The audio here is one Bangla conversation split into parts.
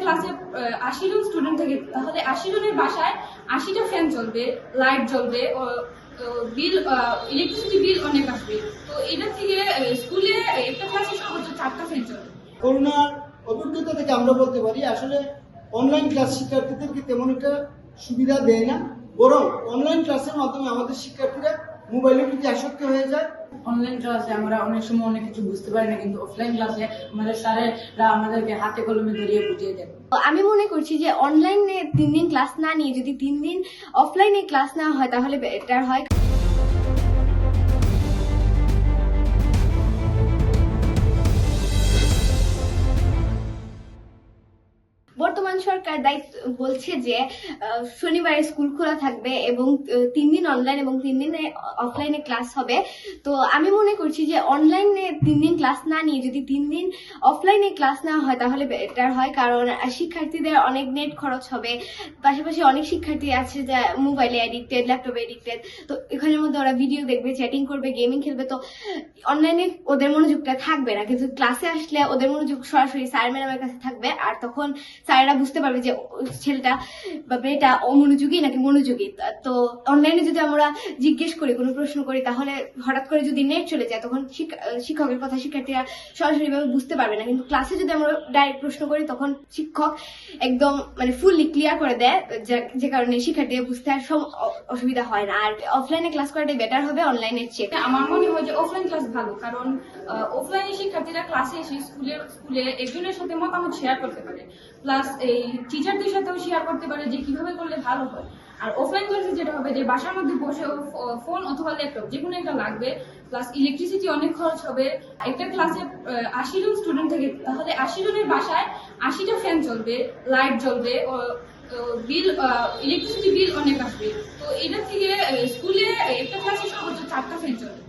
ক্লাসে ৮০ জন স্টুডেন্ট থাকে, তাহলে ৮০ জনের বাসায় ৮০টা ফ্যান চলবে, লাইট জ্বলবে, বিল ইলেকট্রিসিটি বিল অনেক আসবে। তো এটা থেকে স্কুলে একটা ক্লাসে সর্বোচ্চ 4টা ফ্যান চলবে। করোনার অভিজ্ঞতা থেকে আমরা বলতে পারি আসলে অনলাইন ক্লাস শিক্ষার্থীদেরকে তেমন একটা সুবিধা দেয় না, বরং অনলাইন ক্লাসের মাধ্যমে আমাদের শিক্ষার্থীরা মোবাইলের প্রতি আসক্ত হয়ে যায়। অনলাইন ক্লাসে আমরা অনেক সময় অনেক কিছু বুঝতে পারি না, কিন্তু অফলাইন ক্লাসে আমাদের স্যারেরা আমাদেরকে হাতে কলমে ধরিয়ে বুঝিয়ে দেন। আমি মনে করছি যে অনলাইনে 3 দিন ক্লাস না নিয়ে যদি 3 দিন অফলাইনে ক্লাস না হয় তাহলে বেটার হয়। বর্তমান সরকার দায়িত্ব বলছে যে শনিবারে স্কুল খোলা থাকবে এবং 3 দিন অনলাইন এবং 3 দিন অফলাইনে ক্লাস হবে। তো আমি মনে করছি যে অনলাইনে 3 দিন ক্লাস না নিয়ে যদি 3 দিন অফলাইনে ক্লাস না হয় তাহলে বেটার হয়, কারণ শিক্ষার্থীদের অনেক নেট খরচ হবে, পাশাপাশি অনেক শিক্ষার্থী আছে যা মোবাইলে এডিক্টেড, ল্যাপটপে এডিক্টেড। তো এখানের মধ্যে ওরা ভিডিও দেখবে, চ্যাটিং করবে, গেমিং খেলবে, তো অনলাইনে ওদের মনোযোগটা থাকবে না। কিন্তু ক্লাসে আসলে ওদের মনোযোগ সরাসরি স্যার ম্যাডামের কাছে থাকবে, আর তখন স্যারেরা বুঝতে পারবে যে ছেলেটা বা মেয়েটা অমনোযোগী নাকি মনোযোগী। তো অনলাইনে যদি আমরা জিজ্ঞেস করি, কোনো প্রশ্ন করি, তাহলে হঠাৎ করে যদি নেট চলে যায় তখন শিক্ষকের কথা শিক্ষার্থীরা সরাসরি ভাবে বুঝতে পারবে না। কিন্তু ক্লাসে যদি আমরা ডাইরেক্ট প্রশ্ন করি তখন শিক্ষক একদম ফুললি ক্লিয়ার করে দেয়, যে কারণে শিক্ষার্থীরা বুঝতে আর অসুবিধা হয় না। আর অফলাইনে ক্লাস করাটাই বেটার হবে অনলাইনের চেয়ে। আমার মনে হয় যে অফলাইন ক্লাস ভালো, কারণ অফলাইনে শিক্ষার্থীরা ক্লাসে এসে স্কুলে একজনের সাথে মতামত শেয়ার করতে পারে, প্লাস এই টিচারদের সাথেও শেয়ার করতে পারে যে কিভাবে করলে ভালো হয়। আর অফলাইন ক্লাসে যেটা হবে যে বাসার মধ্যে বসে ফোন অথবা ল্যাপটপ যে কোনো একটা লাগবে, প্লাস ইলেকট্রিসিটি অনেক খরচ হবে। একটা ক্লাসে ৮০ জন স্টুডেন্ট থাকে, তাহলে ৮০ জনের বাসায় ৮০টা ফ্যান চলবে, লাইট জ্বলবে, বিল ইলেকট্রিসিটি বিল অনেক আসবে। তো এটা থেকে স্কুলে একটা ক্লাসে সর্বোচ্চ 4টা ফ্যান চলবে,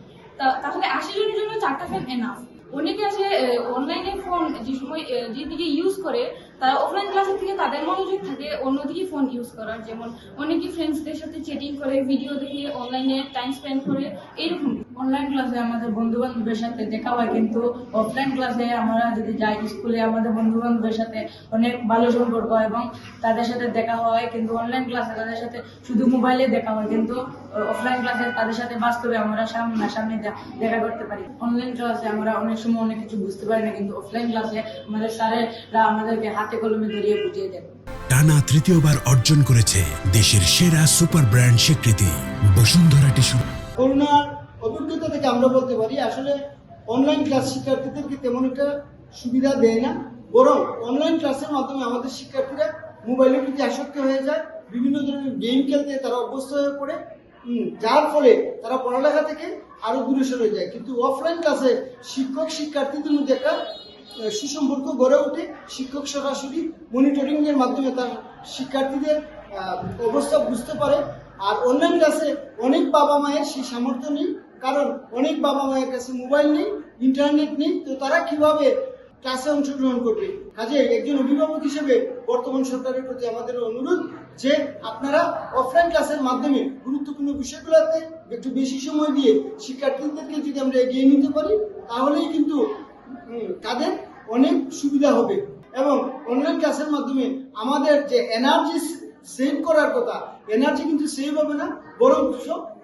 তাহলে ৮০ জনের জন্য 4টা ফ্যান এনাফ। অনেকে আছে অনলাইনে ফোন যে সময় যেদিকে ইউজ করে, তারা অফলাইন ক্লাসের থেকে তাদের মনোযোগ থাকে অন্যদিকে ফোন ইউজ করার। যেমন অনেকে ফ্রেন্ডসদের সাথে চ্যাটিং করে, ভিডিও দেখে, অনলাইনে টাইম স্পেন্ড করে, এইরকম। অনলাইন ক্লাসে আমাদের বন্ধু বান্ধবের সাথে দেখা হয়, কিন্তু অফলাইন ক্লাসে আমরা যদি যাই স্কুলে আমাদের বন্ধু বান্ধবের সাথে অনেক ভালো সম্পর্ক এবং তাদের সাথে দেখা হয়। কিন্তু অনলাইন ক্লাসে তাদের সাথে শুধু মোবাইলে দেখা হয়, কিন্তু অফলাইন ক্লাসে তাদের সাথে বাস্তবে আমরা সামনাসামনি দেখা করতে পারি। অনলাইন ক্লাসে আমরা অনেক সময় অনেক কিছু বুঝতে পারি না, কিন্তু অফলাইন ক্লাসে আমাদের স্যারেরা আমাদেরকে হাতে কলমে ধরিয়ে বুঝিয়ে দেন। টানা তৃতীয়বার অর্জন করেছে দেশের সেরা সুপার ব্র্যান্ড স্বীকৃতি বসুন্ধরা টিস্যু। করোনার অভিজ্ঞতা থেকে আমরা বলতে পারি আসলে অনলাইন ক্লাস শিক্ষার্থীদেরকে তেমন একটা সুবিধা দেয় না, বরং অনলাইন ক্লাসের মাধ্যমে আমাদের শিক্ষার্থীরা মোবাইলের প্রতি আসক্ত হয়ে যায়, বিভিন্ন ধরনের গেম খেলতে তারা অভ্যস্ত হয়ে পড়ে, যার ফলে তারা পড়ালেখা থেকে আরো দূরে সরে যায়। কিন্তু অফলাইন ক্লাসে শিক্ষক শিক্ষার্থীদের মধ্যে একটা সুসম্পর্ক গড়ে ওঠে, শিক্ষক সরাসরি মনিটরিং এর মাধ্যমে তার শিক্ষার্থীদের অবস্থা বুঝতে পারে। আর অনলাইন ক্লাসে অনেক বাবা মায়ের সেই সামর্থ্য নেই, কারণ অনেক বাবা মায়ের কাছে মোবাইল নেই, ইন্টারনেট নেই, তো তারা কিভাবে ক্লাসে অংশগ্রহণ করবে। কাজে একজন অভিভাবক হিসেবে বর্তমান সরকারের প্রতি আমাদের অনুরোধ যে আপনারা অফলাইন ক্লাসের মাধ্যমে গুরুত্বপূর্ণ বিষয়গুলোতে একটু বেশি সময় দিয়ে শিক্ষার্থীদেরকে যদি আমরা এগিয়ে নিতে পারি, তাহলেই কিন্তু তাদের অনেক সুবিধা হবে। এবং অনলাইন ক্লাসের মাধ্যমে আমাদের যে এনার্জি সেভ করার কথা, এনার্জি কিন্তু সেভ হবে না, বরং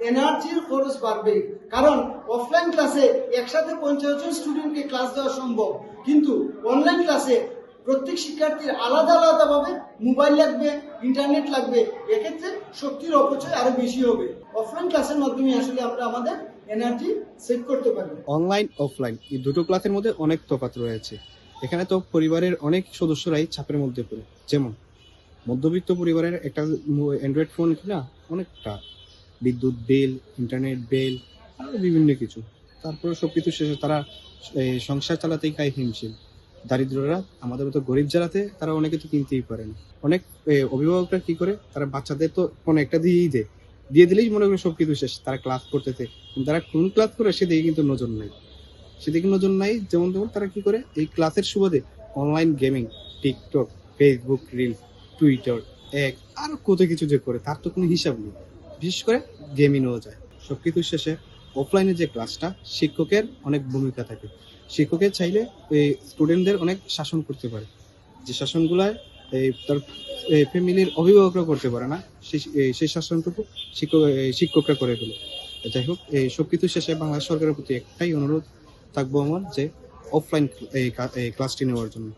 এনার্জির খরচ বাড়বে। কারণ অফলাইন ক্লাসে একসাথে 50 জন স্টুডেন্টকে ক্লাস দেওয়া সম্ভব, কিন্তু অনলাইন ক্লাসে প্রত্যেক শিক্ষার্থীর আলাদা আলাদাভাবে মোবাইল লাগবে, ইন্টারনেট লাগবে, এক্ষেত্রে শক্তির অপচয় আরো বেশি হবে। অফলাইন ক্লাসের মাধ্যমে আসলে আমরা আমাদের এনার্জি সেভ করতে পারি। অনলাইন অফলাইন এই দুটো ক্লাসের মধ্যে অনেক তফাৎ রয়েছে। এখানে তো পরিবারের অনেক সদস্যরাই চাপের মধ্যে পড়ে, যেমন মধ্যবিত্ত পরিবারের একটা অ্যান্ড্রয়েড ফোন কিনা অনেকটা, বিদ্যুৎ বিল, ইন্টারনেট বিল, আরও বিভিন্ন কিছু। তারপরে সবকিছু শেষে তারা সংসার চালাতেই খায় হিমশিম। দারিদ্ররা, আমাদের মতো গরিব যারাতে, তারা অনেকে তো কিনতেই পারে না। অনেক অভিভাবকরা কি করে, তারা বাচ্চাদের তো ফোন একটা দিয়ে দিলেই মনে করে সবকিছু শেষ, তারা ক্লাস করতেছে। তারা কোন ক্লাস করে সেদিকে কিন্তু নজর নাই, যেমন তেমন তারা কি করে এই ক্লাসের সুবাদে online gaming, TikTok, Facebook reel, Twitter, আরো কত কিছু যে করে তার তো কোনো হিসাব নেই। বিশেষ করে গেমিংও যায়। সবকিছু শেষে অফলাইনে যে ক্লাসটা, শিক্ষকের অনেক ভূমিকা থাকে। শিক্ষকের চাইলে স্টুডেন্টদের অনেক শাসন করতে পারে, যে শাসনগুলায় তার ফ্যামিলির অভিভাবকরা করতে পারে না, সেই শাসনটুকু শিক্ষকরা করে ফেলে। যাই হোক, এই সবকিছু শেষে বাংলাদেশ সরকারের প্রতি একটাই অনুরোধ থাকবো আমার, যে অফলাইন এই ক্লাসটি নেওয়ার জন্য।